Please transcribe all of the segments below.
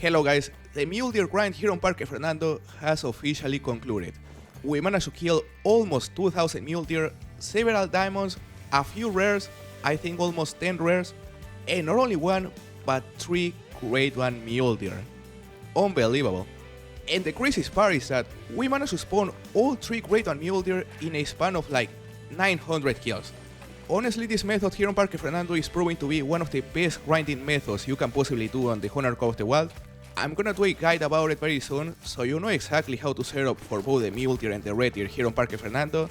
Hello guys, the mule deer grind here on Parque Fernando has officially concluded. We managed to kill almost 2000 mule deer, several diamonds, a few rares, I think almost 10 rares, and not only one, but 3 Great One Mule Deer. Unbelievable. And the craziest part is that we managed to spawn all 3 Great One Mule Deer in a span of like 900 kills. Honestly, this method here on Parque Fernando is proving to be one of the best grinding methods you can possibly do on the Hunter Call of the Wild. I'm gonna do a guide about it very soon, so you know exactly how to set up for both the mule deer and the red deer here on Parque Fernando,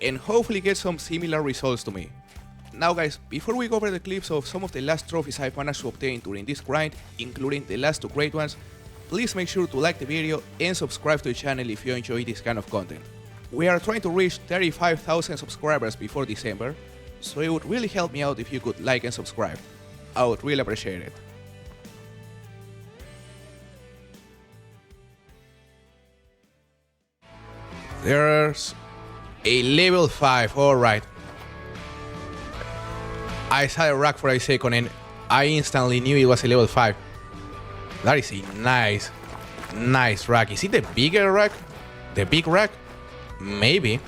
and hopefully get some similar results to me. Now guys, before we go over the clips of some of the last trophies I've managed to obtain during this grind, including the last 2 great ones, please make sure to like the video and subscribe to the channel if you enjoy this kind of content. We are trying to reach 35,000 subscribers before December, so it would really help me out if you could like and subscribe. I would really appreciate it. There's a level 5, alright. I saw a rack for a second and I instantly knew it was a level 5. That is a nice rack. Is it the bigger rack? The big rack? Maybe.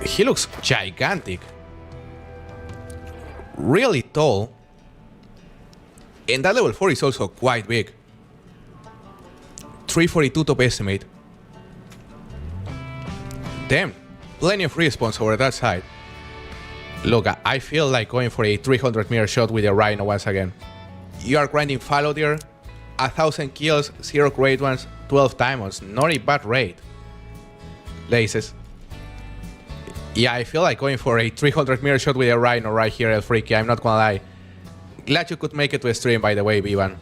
He looks gigantic. Really tall. And that level 4 is also quite big. 342 top estimate. Damn, plenty of respawns over that side. Look, I feel like going for a 300 meter shot with a rhino once again. You are grinding fallow deer, 1000 kills, 0 great ones, 12 diamonds. Not a bad rate. Laces. Yeah, I feel like going for a 300 meter shot with a rhino right here, El Freaky, I'm not gonna lie. Glad you could make it to a stream, by the way, Vivan.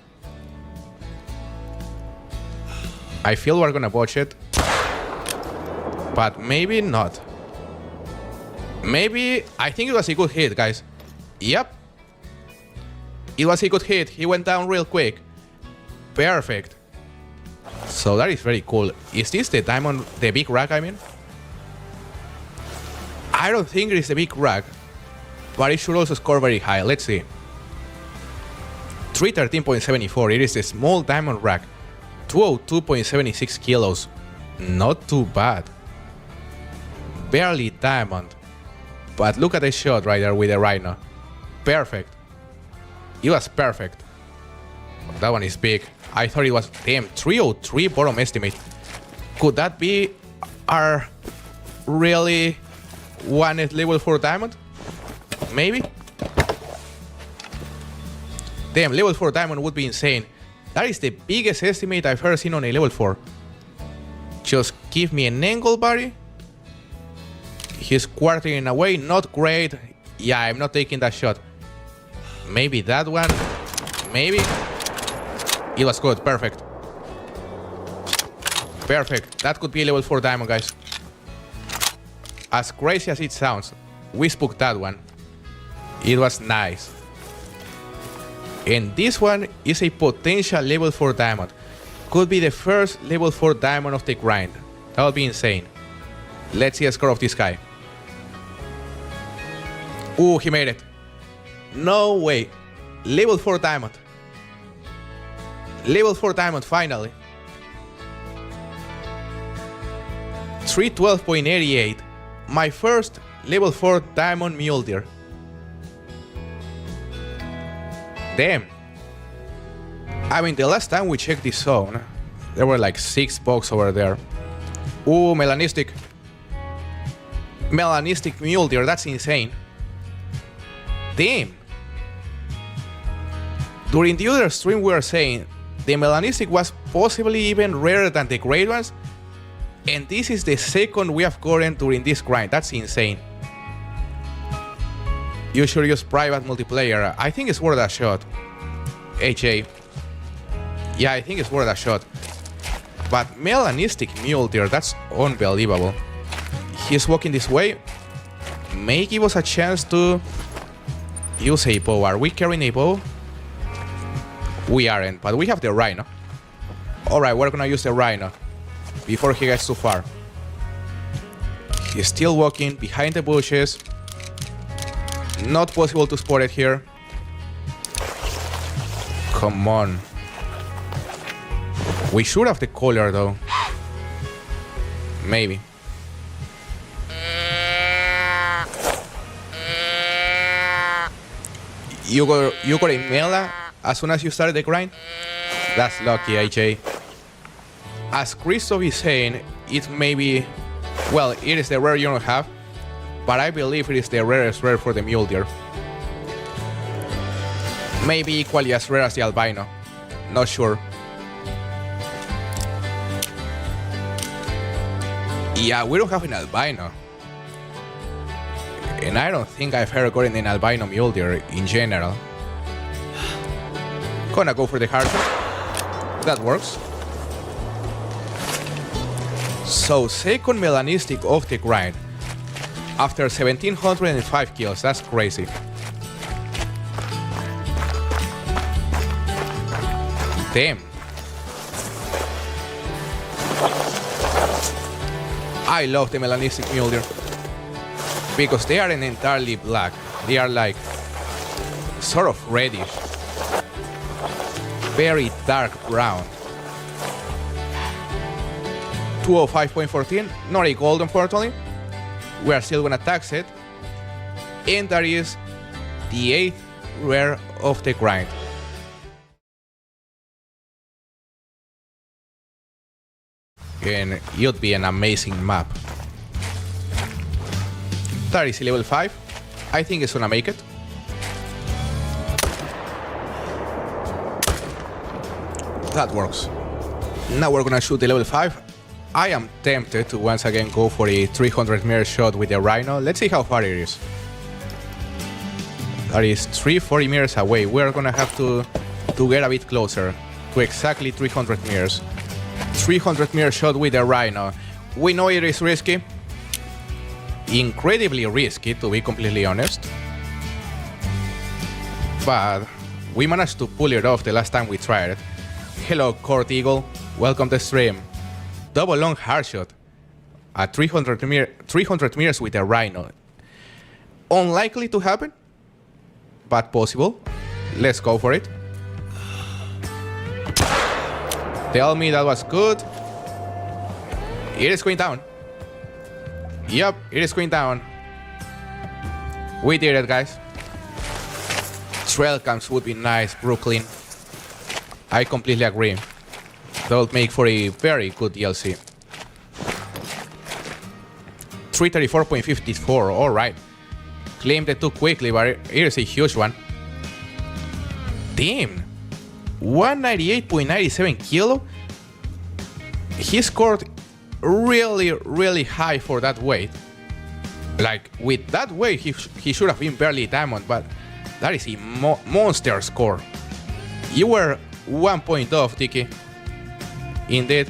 I feel we're gonna botch it, but maybe not. Maybe, I think it was a good hit, guys. Yep. It was a good hit, he went down real quick. Perfect. So that is very cool. Is this the diamond, the big rack, I mean? I don't think it is the big rack, but it should also score very high. Let's see. 313.74, it is the small diamond rack. 202.76 kilos. Not too bad. Barely diamond. But look at the shot right there with the rhino. Perfect. It was perfect. That one is big. I thought it was, damn, 303 bottom estimate. Could that be our really wanted level 4 diamond? Maybe? Damn, level 4 diamond would be insane. That is the biggest estimate I've ever seen on a level 4. Just give me an angle, buddy. He's quartering away, not great. Yeah, I'm not taking that shot. Maybe that one. Maybe. It was good, perfect. Perfect, that could be a level 4 diamond, guys. As crazy as it sounds, we spooked that one. It was nice. And this one is a potential level 4 diamond. Could be the first level 4 diamond of the grind. That would be insane. Let's see a score of this guy. Ooh, he made it. No way. Level 4 diamond. Level 4 diamond, finally. 312.88. My first level 4 diamond mule deer. Damn. I mean, the last time we checked this zone, there were like 6 bugs over there. Ooh, melanistic. Melanistic mule deer, that's insane. Damn. During the other stream we were saying the melanistic was possibly even rarer than the great ones, and this is the second we have gotten during this grind. That's insane. You should use private multiplayer. I think it's worth a shot. HA. Yeah, I think it's worth a shot. But melanistic mule deer, that's unbelievable. He's walking this way. May give us a chance to use a bow. Are we carrying a bow? We aren't, but we have the rhino. Alright, we're gonna use the rhino before he gets too far. He's still walking behind the bushes. Not possible to spot it here. Come on. We should have the color though. Maybe. You got a Mela as soon as you started the grind? That's lucky, AJ. As Christoph is saying, it may be... Well, it is the rare you don't have, but I believe it is the rarest rare for the Mule Deer. Maybe equally as rare as the albino. Not sure. Yeah, we don't have an albino. And I don't think I've ever gotten an albino Mule Deer in general. Gonna go for the Hunter. That works. So, second melanistic of the grind. After 1705 kills, that's crazy. Damn. I love the melanistic Mule Deer. Because they aren't entirely black. They are like sort of reddish. Very dark brown. 205.14, not a gold unfortunately. We are still gonna tax it. And that is the 8th rare of the grind. And it would be an amazing map. That is level 5. I think it's gonna make it. That works. Now we're gonna shoot the level 5. I am tempted to once again go for a 300 meter shot with the Rhino. Let's see how far it is. That is 340 meters away. We're gonna have to get a bit closer to exactly 300 meters. 300 meter shot with the Rhino. We know it is risky. Incredibly risky, to be completely honest. But we managed to pull it off the last time we tried it. Hello, Court Eagle. Welcome to the stream. Double long hard shot at 300 meters with a Rhino. Unlikely to happen, but possible. Let's go for it. Tell me that was good. It is going down. Yep, it is going down. We did it, guys. Trail cams would be nice, Brooklyn. I completely agree. That would make for a very good DLC. 334.54, alright. Claimed it too quickly, but it is a huge one. Damn. 198.97 kilo. He scored really high for that weight. Like, with that weight, he should have been barely diamond, but that is a monster score. You were 1 point off, Tiki. Indeed.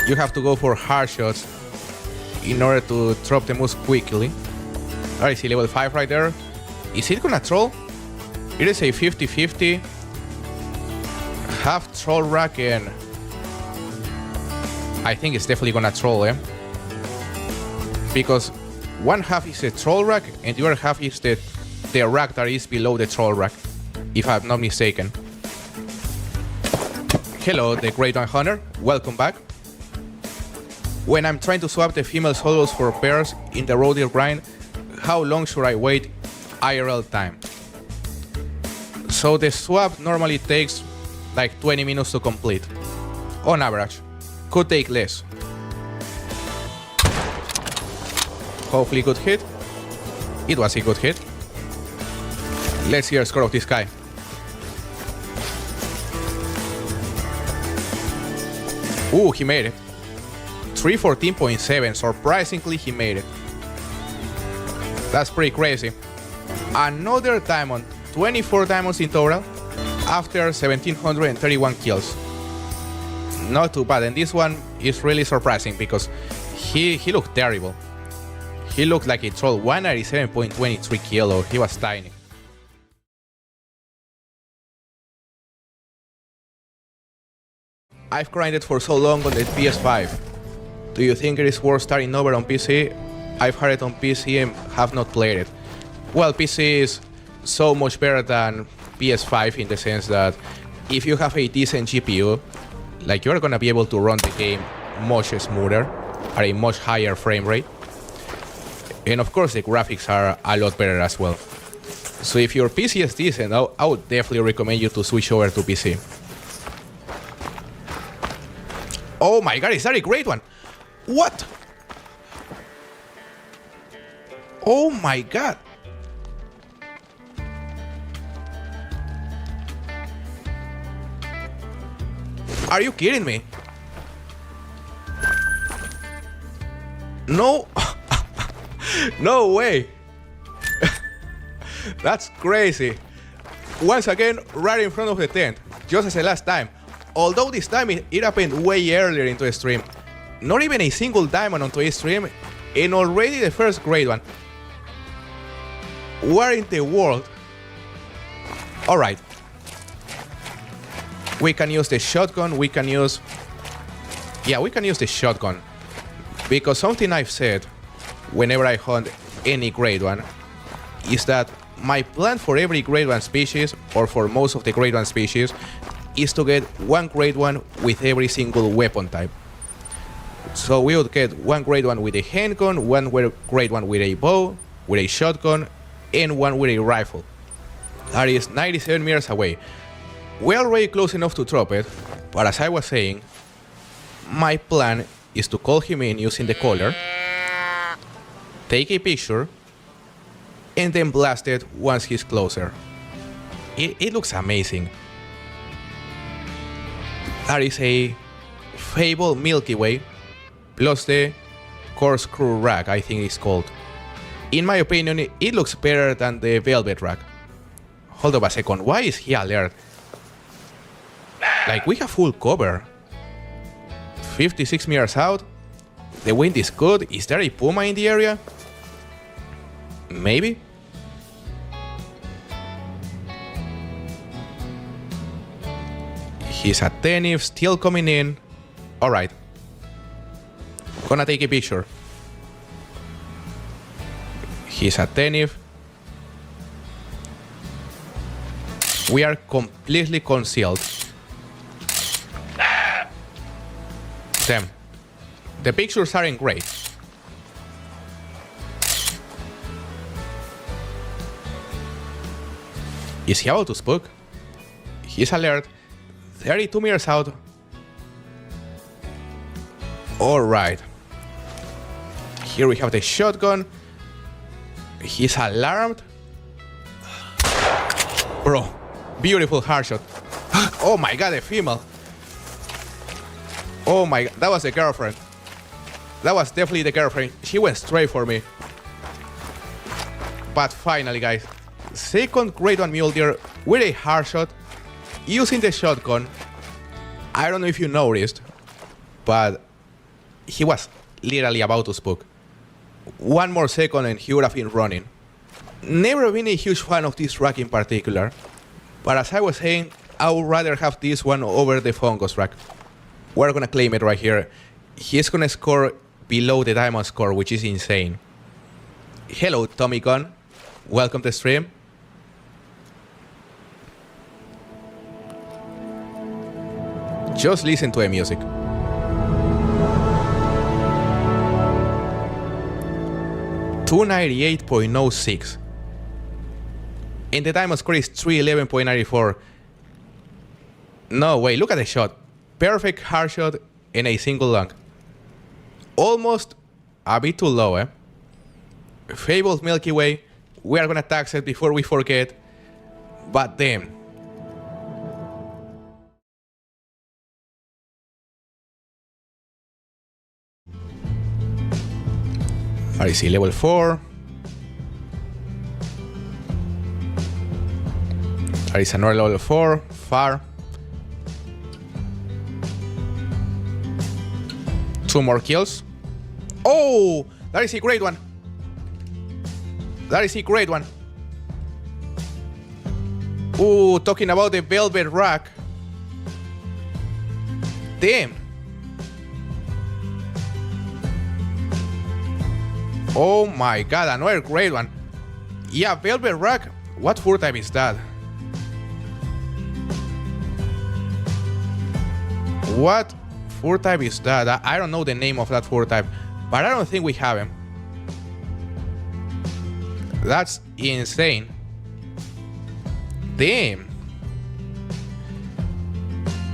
You have to go for hard shots in order to drop the moves quickly. That is a level 5 right there. Is it gonna troll? It is a 50-50. Half troll rack and I think it's definitely gonna troll, eh? Because one half is the troll rack and the other half is the rack that is below the troll rack, if I'm not mistaken. Hello, the Great One Hunter. Welcome back. When I'm trying to swap the female solos for pairs in the road deer grind, how long should I wait IRL time? So the swap normally takes like 20 minutes to complete. On average. Could take less. Hopefully good hit. It was a good hit. Let's hear a score of this guy. Ooh, he made it. 314.7. Surprisingly, he made it. That's pretty crazy. Another diamond. 24 diamonds in total after 1731 kills. Not too bad. And this one is really surprising because he looked terrible. He looked like a troll. 197.23 kilo. He was tiny. I've grinded for so long on the PS5. Do you think it is worth starting over on PC? I've had it on PC and have not played it. Well, PC is so much better than PS5 in the sense that if you have a decent GPU, like you're gonna be able to run the game much smoother at a much higher frame rate. And of course the graphics are a lot better as well. So if your PC is decent, I would definitely recommend you to switch over to PC. Oh my god, is that a great one? What? Oh my god. Are you kidding me? No. No way. That's crazy. Once again, right in front of the tent, just as the last time. Although this time it happened way earlier into the stream. Not even a single diamond onto a stream, and already the first great one. Where in the world? Alright. We can use the shotgun, we can use the shotgun. Because something I've said whenever I hunt any great one is that my plan for every great one species, or for most of the great one species, is to get one great one with every single weapon type. So we would get one great one with a handgun, one great one with a bow, with a shotgun, and one with a rifle. That is 97 meters away. We're already close enough to drop it, but as I was saying, my plan is to call him in using the collar, take a picture, and then blast it once he's closer. It looks amazing. That is a Fable Milky Way plus the Corkscrew Rack, I think it's called. In my opinion, it looks better than the Velvet Rack. Hold up a second, why is he alert? Like, we have full cover. 56 meters out. The wind is good. Is there a puma in the area? Maybe? He's attentive, still coming in. Alright. Gonna take a picture. He's attentive. We are completely concealed. Damn. The pictures aren't great. Is he about to spook? He's alert. 32 meters out. Alright. Here we have the shotgun. He's alarmed. Bro, beautiful hard shot. Oh my god, a female. Oh my god, that was the girlfriend. That was definitely the girlfriend. She went straight for me. But finally, guys, second Great One Mule Deer with a hard shot using the shotgun. I don't know if you noticed, but he was literally about to spook. One more second and he would have been running. Never been a huge fan of this rack in particular, but as I was saying, I would rather have this one over the fungus rack. We're gonna claim it right here. He's gonna score below the diamond score, which is insane. Hello, Tommy Gunn. Welcome to the stream. Just listen to the music. $298.06. And the diamond score is 311.94. No way, look at the shot. Perfect hard shot and a single lung. Almost a bit too low, eh? Fabled Milky Way. We are gonna tax it before we forget. But damn. RC level 4. There is another level 4. Far. 2 more kills. Oh! That is a great one. That is a great one. Ooh, talking about the Velvet Rack. Damn. Oh my god, another great one. Yeah, Velvet Rack. What fur type is that? What fur type is that? I don't know the name of that fur type, but I don't think we have him. That's insane. Damn.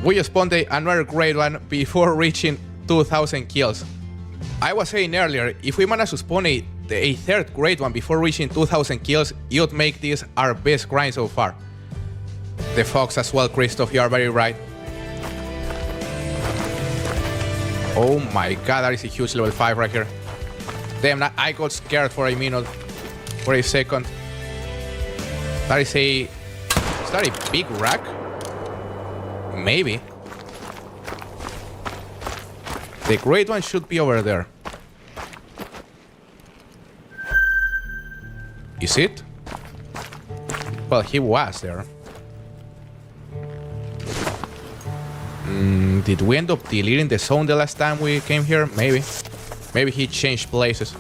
We just spawned another great one before reaching 2,000 kills. I was saying earlier, if we manage to spawn a third great one before reaching 2,000 kills, it would make this our best grind so far. The fox as well, Christoph, you are very right. Oh my god, that is a huge level 5 right here. Damn, I got scared for a minute, for a second. That is is that a big rack? Maybe. The great one should be over there. Is it? Well, he was there. Did we end up deleting the zone the last time we came here? Maybe. Maybe he changed places.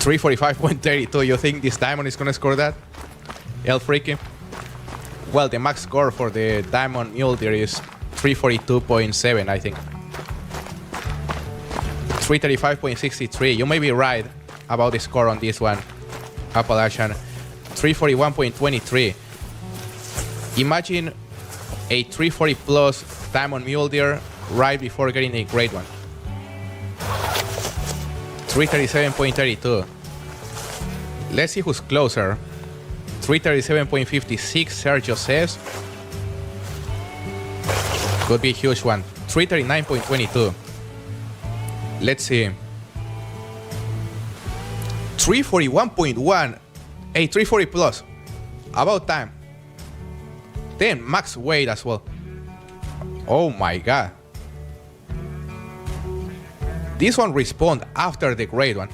345.32. You think this diamond is gonna score that? El Freaky? Well, the max score for the Diamond Mule Deer is 342.7, I think. 335.63. You may be right about the score on this one, Appalachian. 341.23. Imagine a 340 plus Diamond Mule Deer right before getting a great one. 337.32. Let's see who's closer. 337.56, Sergio says. Could be a huge one. 339.22. Let's see. 341.1. A 340 plus. About time. Then max weight as well. Oh my god. This one respawned after the great one.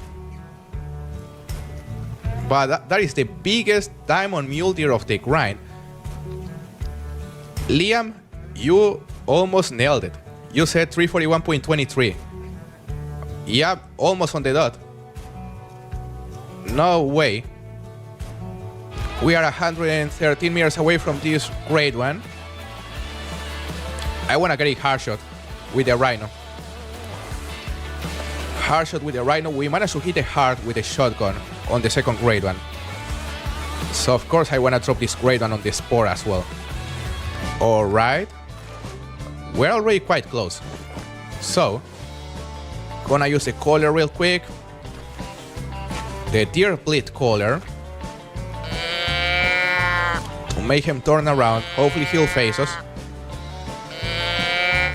But that is the biggest Diamond Mule Deer of the grind. Liam, you almost nailed it. You said 341.23. Yeah, almost on the dot. No way. We are 113 meters away from this great one. I want to get a hard shot with the rhino. Hard shot with the rhino. We managed to hit it hard with a shotgun on the second great one. So of course I want to drop this great one on the spore as well. Alright. We're already quite close. So, gonna use the collar real quick. The deer bleed collar. To make him turn around. Hopefully he'll face us.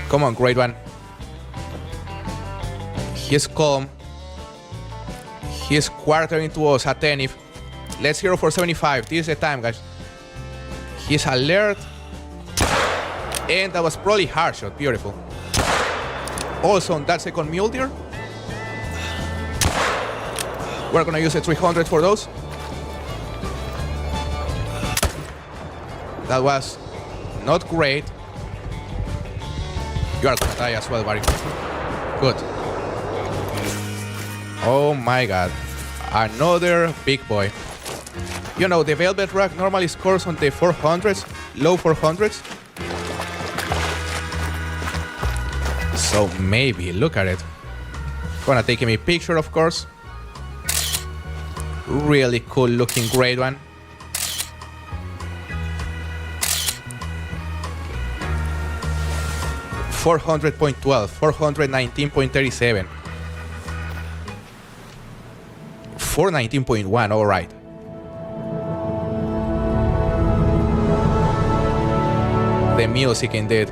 Come on, great one. He's calm. He's quartering to us attentive. Let's hero for 75. This is the time, guys. He's alert. And that was probably hard shot. Beautiful. Also on that second mule deer, we're gonna use a 300 for those. That was not great. You are gonna die as well, buddy. Good. Oh my god. Another big boy. You know, the Velvet Rock normally scores on the 400s, low 400s. So maybe, look at it. Gonna take him a picture, of course. Really cool looking great one. $400.12, 419.37. 419.1, all right. The music indeed.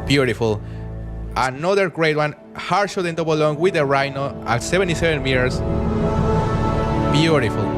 Beautiful. Another great one. Hard shot and double long with the rhino at 77 meters. Beautiful.